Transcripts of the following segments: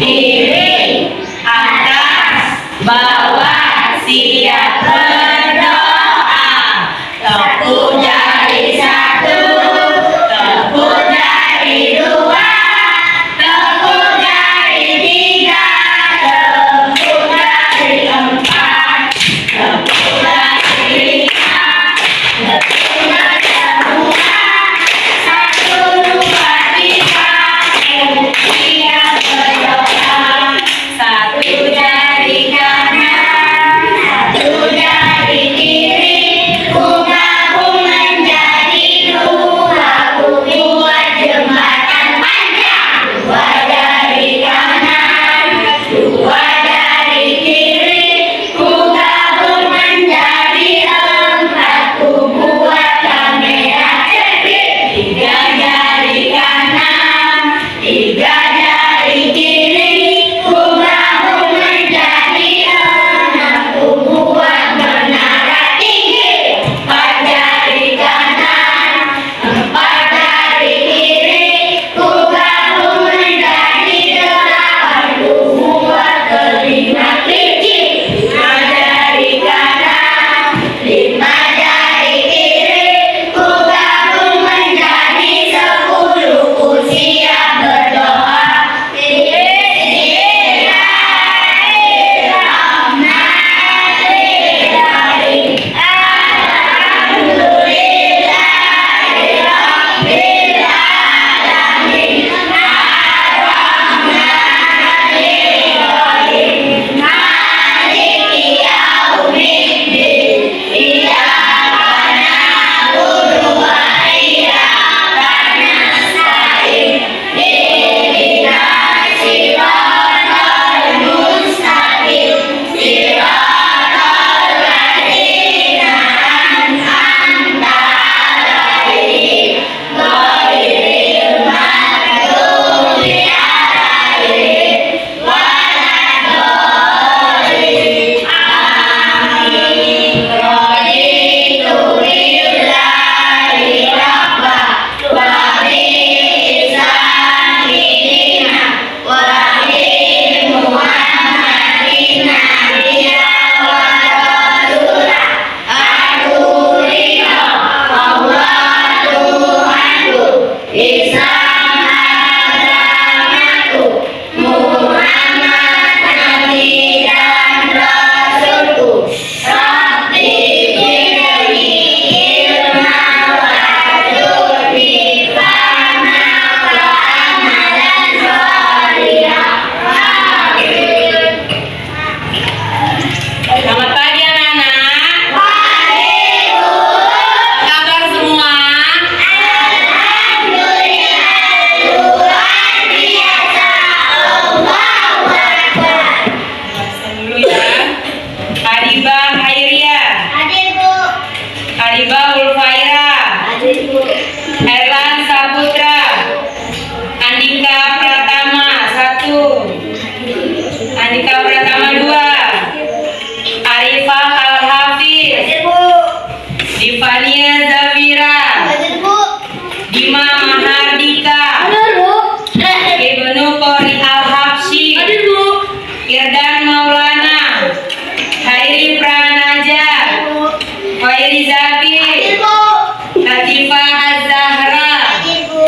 Kiri, atas, bawah, siap berdoa. Tepuk jari satu, tepuk jari dua, tepuk jari tiga, tepuk jari empat, tepuk jari lima, tepuk jari enam, satu, dua, tiga, siap berdoa. Satu jari kanan, satu jari kiri, ku menjadi dua, ku buat jembatan panjang. Dua jari kanan, dua jari kiri, ku menjadi empat, ku buat kamera cepat. Tiga jari kanan, tiga jari kiri, ku menjadi enam, ku buat menara tinggi. Empat jari kanan, empat jari kiri, ku menjadi delapan, ku buat telinga kelinci. Lima jari kanan, lima jari kiri, ku menjadi sepuluh, ku siap berdoa. Selamat pagi anak-anak. Pagi Bu. Apa kabar semua? Alhamdulillah luar biasa. Allahu Akbar. Baca dulu ya. Aribah Khairia. Hadir Bu. Aribah Ulfaira. Hadir Bu. Erlan Saputra. Andika Pratama 1. Andika Pratama 2. Arifah Al-Hafiz. Hadir Bu. Divania Zafira. Hadir Bu. Dima Mahardika. Hadir Bu. Ibnu Qori Al-Habsyi. Hadir Bu. Irdan Maulana. Hairi Pranaja. Khairi Zaki. Hadir Bu. Latifah Az-Zahra. Hadir Bu.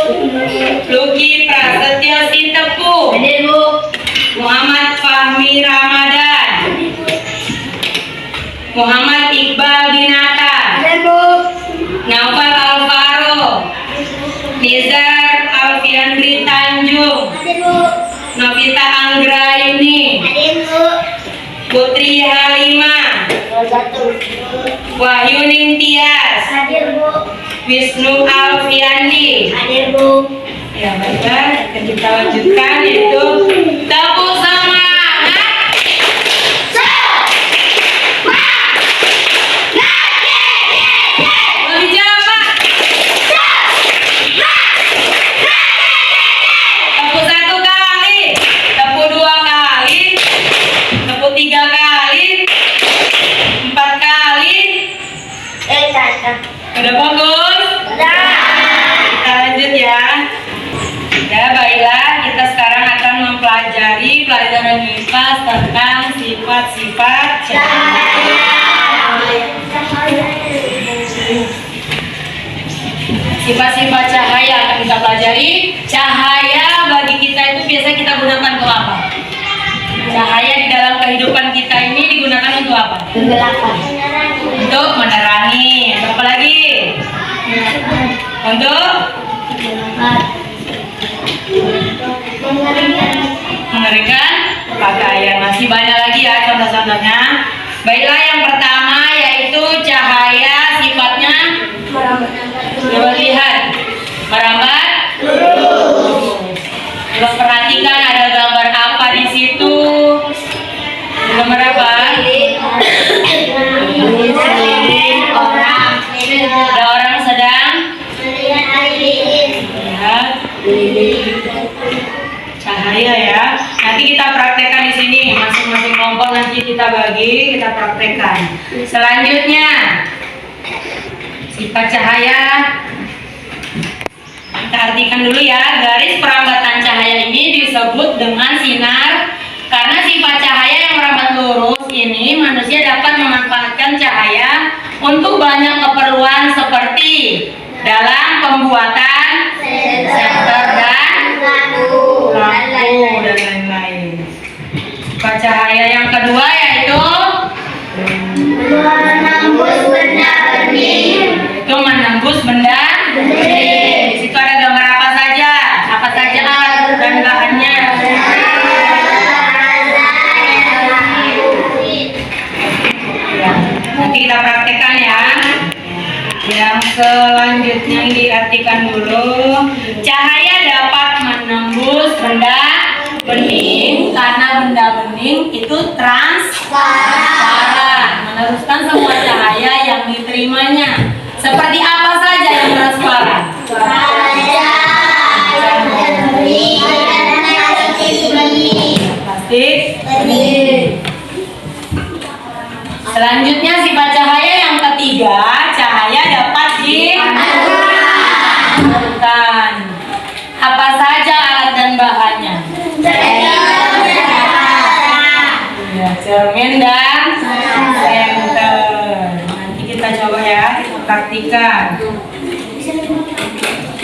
Luki Prasetyo Sitepu. Hadir Bu. Muhammad Fahmi Ramadan. Muhammad Iqbal Dinata. Hadir Bu. Naufal Alvaro. Nizar Alfiandri Tanjung. Hadir Bu. Novita Anggraini. Hadir Bu. Putri Halimah. Wahyu Ningtyas. Hadir Bu. Wisnu Alfiandi. Hadir Bu. Ya baiklah, akan kita lanjutkan yaitu tepuk semangat. Lebih cepat. Tepuk 1 kali, tepuk 2 kali, tepuk 3 kali, 4 kali. Udah bagus? Dah. Kita lanjut ya. Ya baiklah, kita sekarang akan mempelajari pelajari pelajaran IPA tentang sifat-sifat cahaya. Sifat-sifat cahaya akan kita pelajari. Cahaya bagi kita itu biasa kita gunakan untuk apa? Cahaya di dalam kehidupan kita ini digunakan untuk apa? Untuk menerangi. Apa lagi? Untuk mengerikan pakaian. Masih banyak lagi ya contoh-contohnya. Baiklah, yang pertama yaitu cahaya sifatnya coba lihat merambat. Coba perhatikan ada gambar apa di situ? Gambar apa? Ada orang sedang lihat cahaya ya. Nanti kita praktekkan di sini, masing-masing kelompok nanti kita bagi, kita praktekkan. Selanjutnya sifat cahaya kita artikan dulu ya. Garis perambatan cahaya ini disebut dengan sinar karena sifat cahaya yang merambat lurus ini manusia dapat memanfaatkan cahaya untuk banyak keperluan seperti dalam pembuatan senter dan lampu dan lain-lain. Sifat cahaya yang kedua yaitu menembus benda bening. Di situ ada gambar apa saja? Apa saja alat dan bahannya? Ya, nanti kita praktekkan ya. Yang selanjutnya diartikan dulu. Cahaya dapat menembus benda bening karena benda bening itu transparan, meneruskan semua cahaya yang diterimanya. Seperti apa saja yang transparan? Plastik. Selanjutnya sifat cahaya yang ketiga, cahaya dapat dipancarkan. Apa saja alat dan bahannya? Ya, cermin dan senter. Nanti kita coba ya, kita praktikan.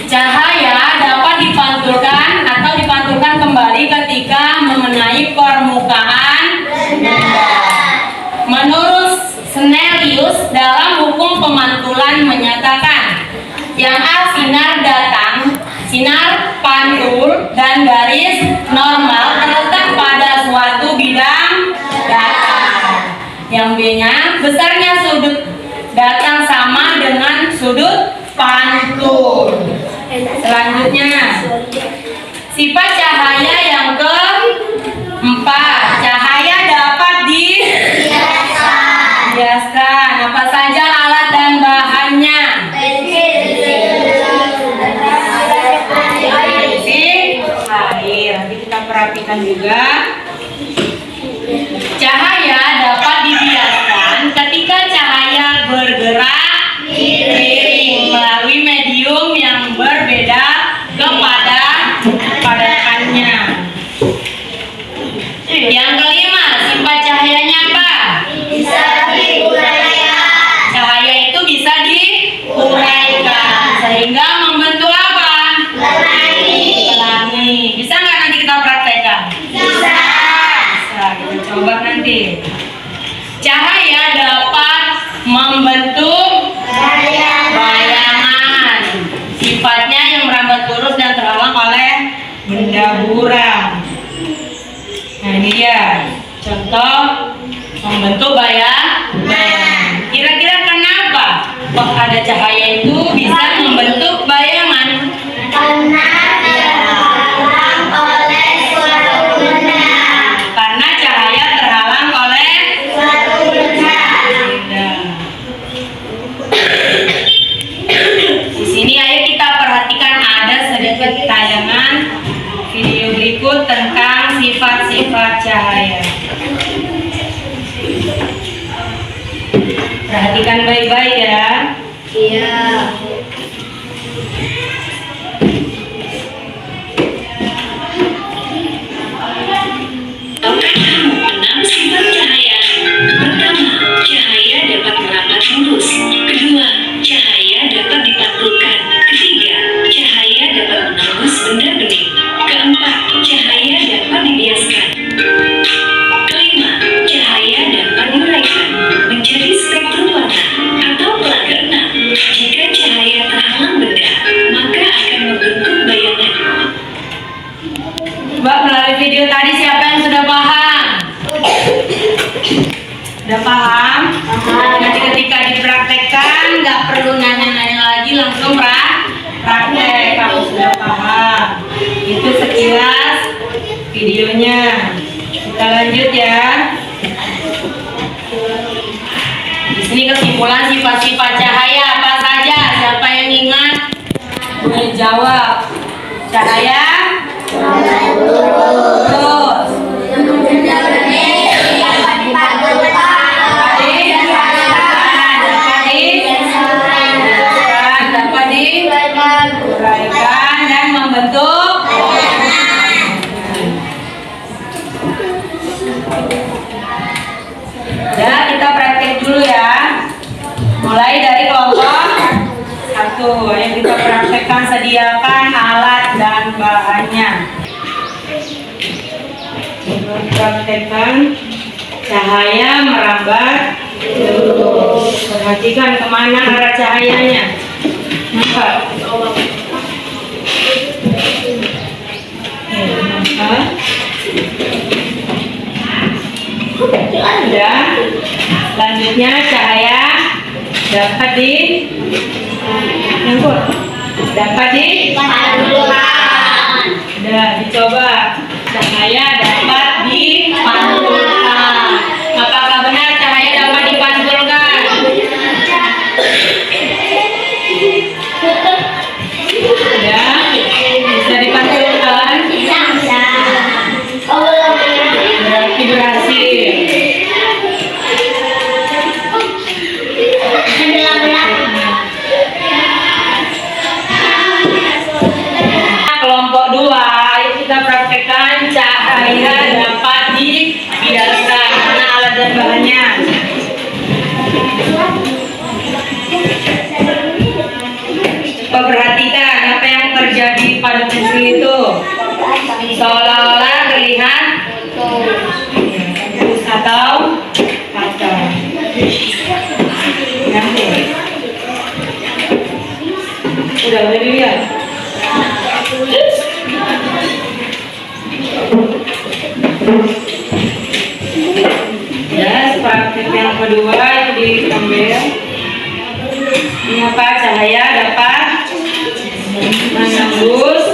Cahaya dapat dipantulkan atau dipantulkan kembali ketika mengenai permukaan benda. Menurut Snellius dalam hukum pemantulan menyatakan yang A sinar datang, sinar pantul dan garis normal terletak pada suatu bidang datang. Yang B-nya besarnya sudut datang sama dengan sudut pantul. Selanjutnya sifat cahaya yang keempat, cahaya dapat dihiaskan. Apa saja alat dan bahannya? Air. Nanti kita perhatikan juga. Cahaya dapat dibiaskan ketika cahaya bergerak miring melalui medium yang berbeda kepadatannya. Yang kelima, sifat cahayanya apa? Bisa diuraikan. Cahaya itu bisa diuraikan sehingga membentuk apa? Pelangi. Bisa nggak nanti kita praktekkan? Bisa. Kita coba nanti. Cahaya dapat membentuk bayangan. Sifatnya yang merambat lurus dan terhalang oleh benda buram. Nah ini dia contoh membentuk bayangan. Kira-kira kenapa kok ada cahaya itu bisa membentuk bayangan? Karena terhalang oleh suatu benda. Karena cahaya terhalang oleh Suatu benda. benda. Di sini ayo kita perhatikan ada sedikit tayangan video berikut tentang sifat-sifat cahaya. Perhatikan baik-baik ya. Iya. tadi siapa yang sudah paham? Udah paham? Nanti ketika dipraktekkan nggak perlu nanya-nanya lagi, langsung praktek kalau sudah paham. Itu sekilas videonya. Kita lanjut ya. Di sini kesimpulan sifat-sifat cahaya apa saja? Siapa yang ingat? Boleh jawab. Cahaya. Terus. Dapat diuraikan dan membentuk. Ya, kita praktek dulu ya. Mulai dari kelompok 1. Yang kita praktekkan, sediakan alat dan bahannya. Praktekkan cahaya merambat. Perhatikan kemana arah cahayanya. Nampak? Nampak? Sudah. Selanjutnya cahaya dapat Sudah dicoba. Cahaya dapat dipantulkan. Apakah benar cahaya dapat dipantulkan? Ya, bisa dipantulkan. Berarti berhasil. Kelompok 2, ayo kita praktekkan cahaya dapat dibiaskan. Mana alat dan bahannya? Perhatikan apa yang terjadi pada pensil itu. Seolah-olah terlihat putus atau patah. Nanti. Udah dilihat. Ya, praktik yang kedua itu diambil. Ini apa? Cahaya dapat menembus.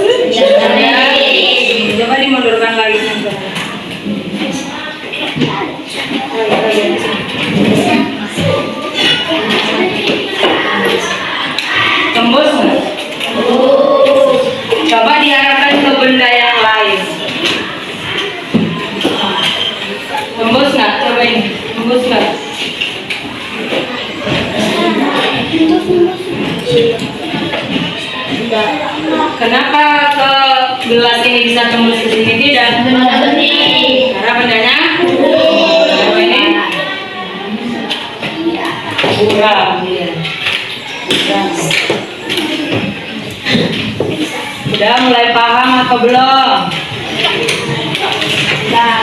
Coba dimundurkan lagi. Tembus nggak? Coba diarahkan ke benda yang lain. Tembus nggak? Coba ini. Tembus nggak? Kenapa ke gelas ini bisa tembus ke sini tidak? Karena bendanya apa ini? Buram. Sudah mulai paham atau belum? Sudah.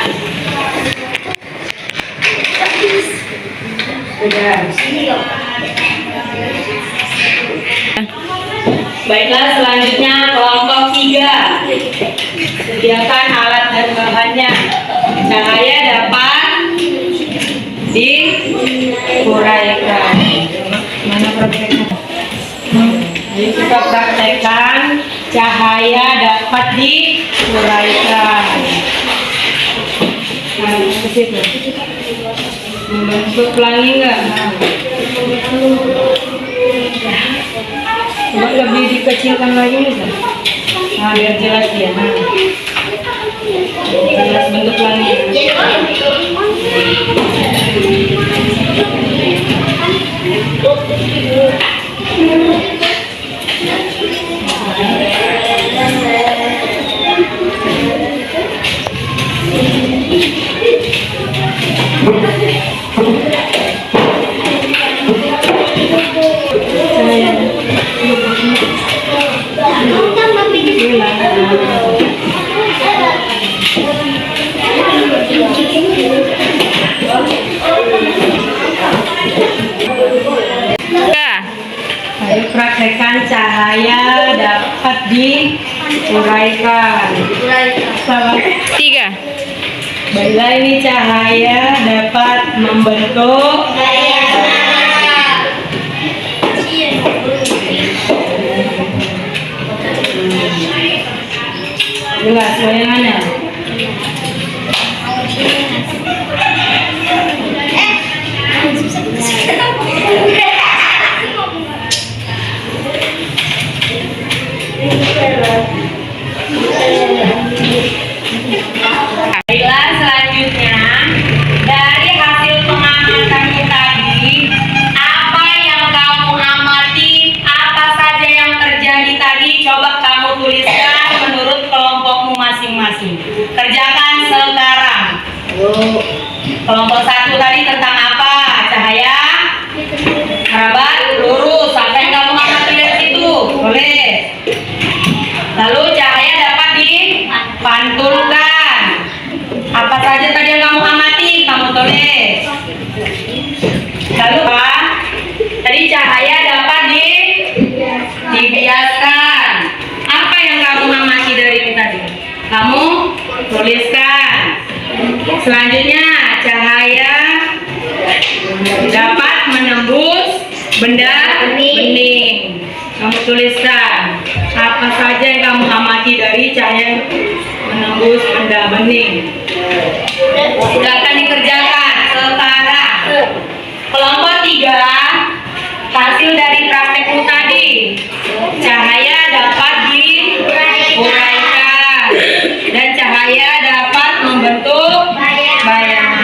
Baiklah, selanjutnya kelompok 3. Sediakan alat dan bahannya. Cahaya dapat diuraikan. Mana prakteknya? Jadi kita praktekkan cahaya dapat diuraikan. Nah, ke situ. Membentuk pelangi enggak? Coba lebih dikecilkan lagi nih. Nah, biar jelas ya. Nah. Jelas bentuk pelangi. Ayo praktekkan cahaya dapat di Uraikan. Sama. 3. Bila ini cahaya dapat membentuk jelas bayangannya. Baiklah, selanjutnya dari hasil pengamatan tadi, apa yang kamu amati, apa saja yang terjadi tadi, coba kamu tuliskan menurut kelompokmu masing-masing. Kerjakan sekarang. Kelompok 1 tadi tentang apa? Cahaya, merambat, lurus. Apa yang kamu amati dari situ? Boleh. Lalu cahaya dapat dipantulkan. Apa saja tadi yang kamu amati, kamu tulis. Lalu apa? Tadi cahaya dapat dibiaskan. Apa yang kamu amati dari ini tadi? Kamu tuliskan. Selanjutnya, cahaya dapat menembus benda bening. Kamu tuliskan. Apa saja yang kamu amati dari cahaya menembus benda bening. Silakan dikerjakan sekarang. Kelompok 3, hasil dari praktekmu tadi. Cahaya dapat diuraikan dan cahaya dapat membentuk bayangan.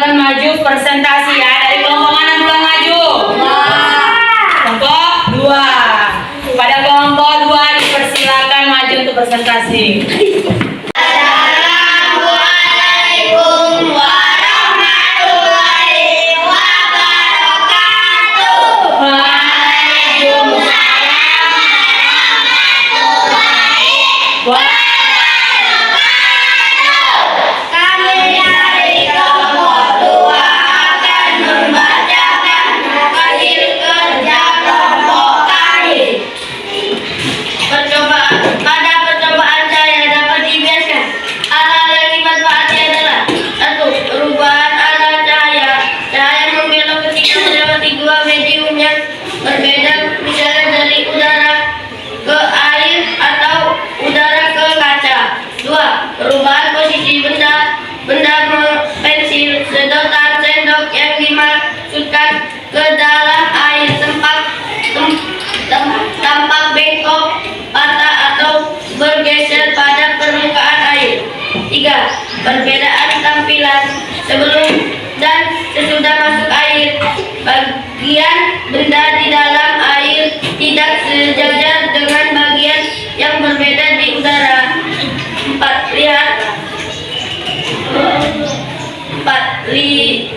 akan maju presentasi ya. Dari kelompok mana dulu yang maju? Kelompok 2. Pada kelompok 2 dipersilakan maju untuk presentasi. Assalamualaikum warahmatullahi wabarakatuh. Kami dari kelompok 2 akan membacakan hasil kerja kelompok kami. Pada percobaan saya dapat dibiaskan. Hal-hal yang dimanfaati adalah: 1. Perubahan arah cahaya. Cahaya membelok ketika melewati dua medium yang berbeda, misalnya dari udara ke air atau udara ke kaca. 2. Perubahan posisi benda pensil, sedotan, sendok yang dimasukkan ke dalam air tampak bengkok, patah atau bergeser pada permukaan air. 3. Perbedaan tampilan sebelum dan sesudah masuk air. Bagian benda di dalam air tidak sejajar dengan bagian yang berbeda di udara. 4.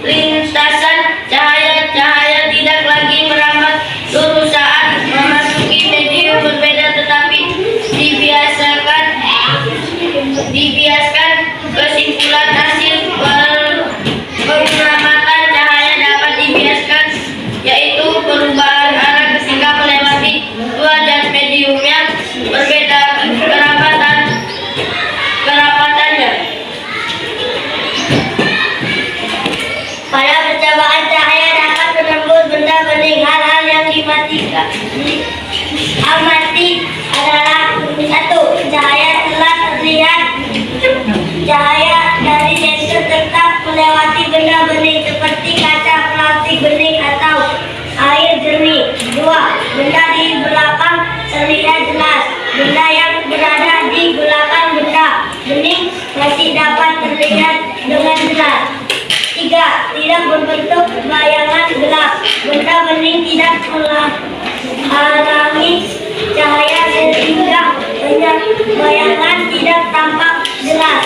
Lintasan cahaya tidak lagi merambat lurus saat memasuki medium berbeda, tetapi dibiaskan. Kesimpulan hasil pengamatan cahaya dapat dibiaskan, yaitu perubahan arah ketika melewati dua zat medium yang berbeda kerapatannya. Pada percobaan cahaya dapat menembus benda bening. Hal-hal yang diamati adalah: 1. Cahaya telah terlihat. Cahaya dari sensor tetap melewati benda bening seperti kaca, plastik bening atau air jernih. 2. Benda di belakang terlihat jelas. Benda yang berada di belakang benda bening masih dapat terlihat dengan jelas. 3. Tidak berbentuk bayangan gelap. Benda bening tidak menghalangi cahaya sehingga bayangan tidak tampak jelas.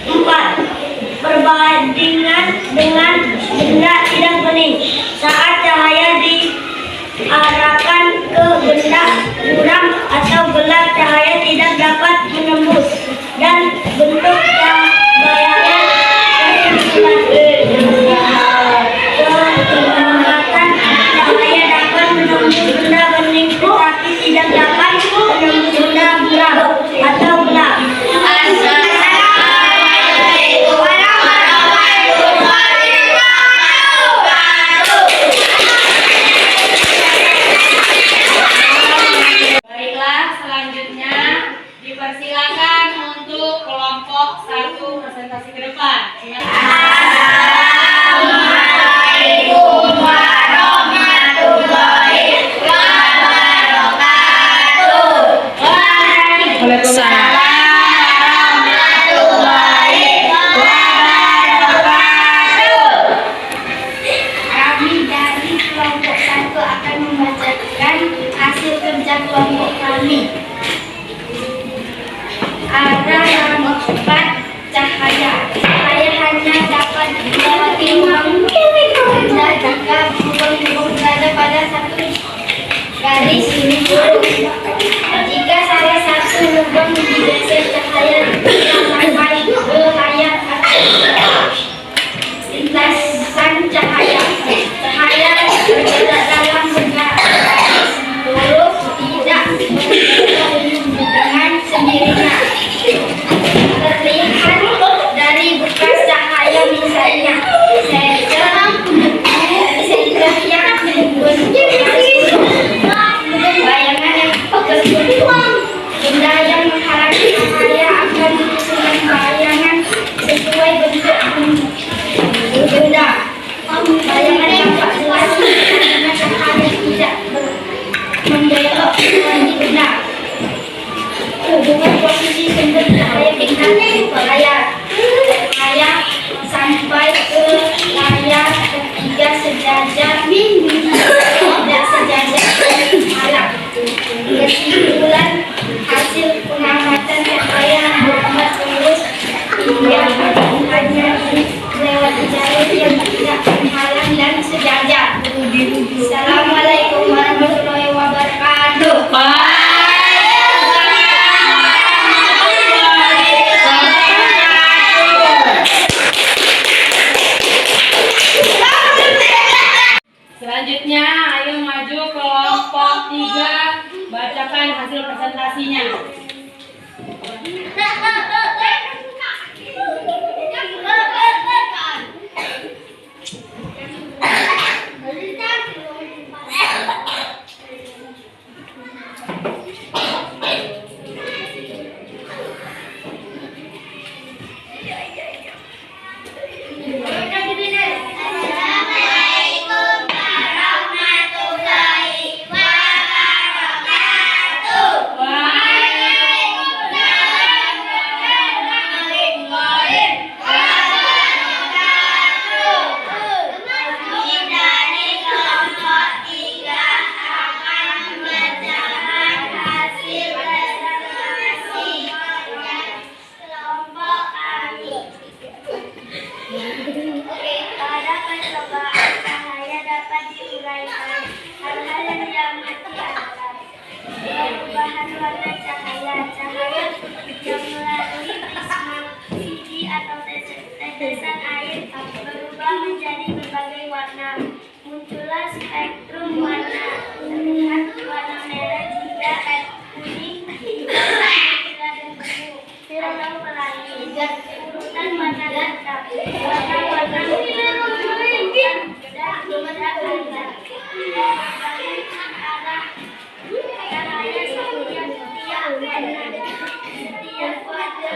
4. Perbandingan dengan benda tidak bening. Saat cahaya diarahkan ke benda buram atau gelap, cahaya tidak dapat menembus dan bentuk bayangan pengamatan cahaya dapat menembus benda bening tetapi tidak dapat menembus benda buram atau gelap. Assalamualaikum warahmatullahi wabarakatuh. Baiklah, selanjutnya dipersilakan untuk kelompok 1 presentasi ke depan. Assalamualaikum warahmatullahi wabarakatuh. Waalaikumsalam warahmatullahi wabarakatuh. Kami dari kelompok 1 akan membacakan hasil kerja kelompok kami. Arah yang tepat cahaya. Cahaya hanya dapat melewati lubang benda jika lubang berada pada satu garis lurus. Jika salah satu lubang digeser, cahaya tidak sampai ke layar atau lintasan cahaya. Cahaya bergerak dalam bentuk garis lurus, tidak dengan sendirinya. Terlihat dari bekas cahaya, misalnya sensor yang berbentuk bayangan yang berbentuk benda yang menghalangi cahaya akan menyusun bayangan sesuai bentuk benda. Bayangan yang tak jelas karena cahaya tidak membelok di benda. Hubungan posisi sumber cahaya dengan layar sampai ke silakan hasil presentasinya. Pada percobaan cahaya dapat diuraikan. Hal-hal yang diamati adalah perubahan warna cahaya. Cahaya yang melalui prisma CD atau tetesan air berubah menjadi berbagai warna. Muncullah spektrum warna. Terlihat warna merah jika kuning, merah dan biru atau pelangi. Urutan warna tetap. Warna-warna cahaya setiap warna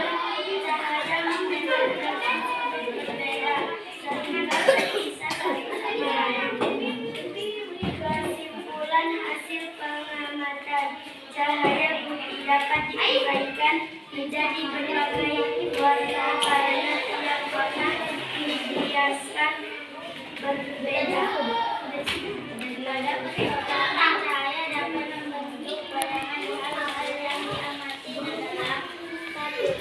cahaya membentukkan berbeda sehingga bisa kesimpulan hasil pengamatan cahaya dapat diuraikan menjadi berbagai warna karena tiap warna dibiaskan berbeda. Pada percobaan cahaya dapat membentuk bayangan. Hal-hal yang diamati adalah satu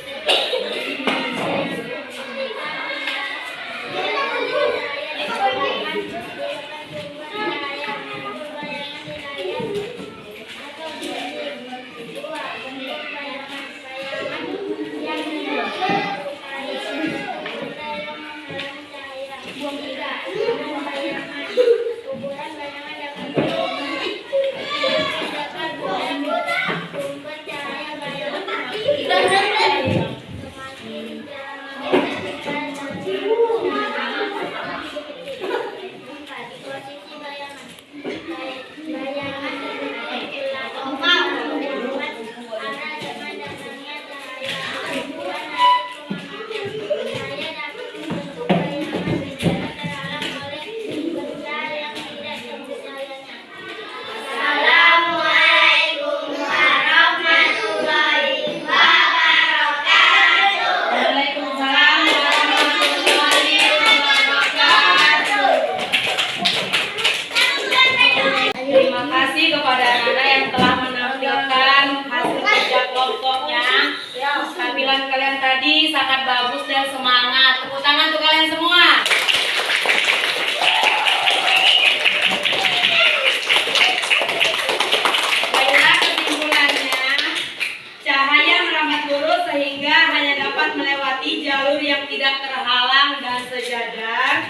Terima kasih kepada anak-anak yang telah menampilkan hasil kerja kelompoknya. Tampilan kalian tadi sangat bagus dan semangat. Tepuk tangan untuk kalian semua. Baiklah, kesimpulannya, cahaya merambat lurus sehingga hanya dapat melewati jalur yang tidak terhalang dan sejajar.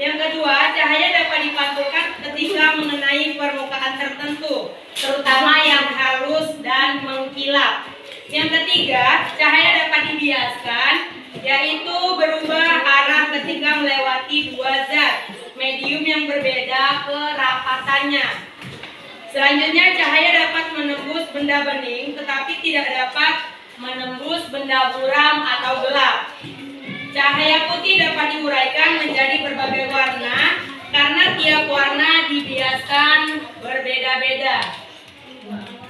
Yang kedua, cahaya dapat dipantulkan ketika mengenai permukaan tertentu, terutama yang halus dan mengkilap. Yang ketiga, cahaya dapat dibiaskan, yaitu berubah arah ketika melewati dua zat, medium yang berbeda kerapatannya. Selanjutnya, cahaya dapat menembus benda bening, tetapi tidak dapat menembus benda buram atau gelap. Cahaya putih dapat diuraikan menjadi berbagai warna karena tiap warna dibiaskan berbeda-beda.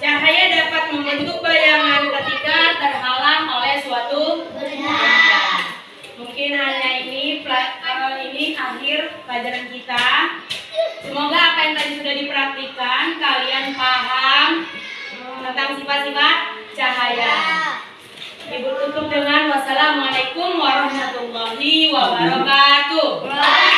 Cahaya dapat membentuk bayangan ketika terhalang oleh suatu benda. Mungkin hanya ini akhir pelajaran kita. Semoga apa yang tadi sudah dipraktikkan kalian paham tentang sifat-sifat cahaya. Ibu tutup dengan wassalamualaikum warahmatullahi wabarakatuh.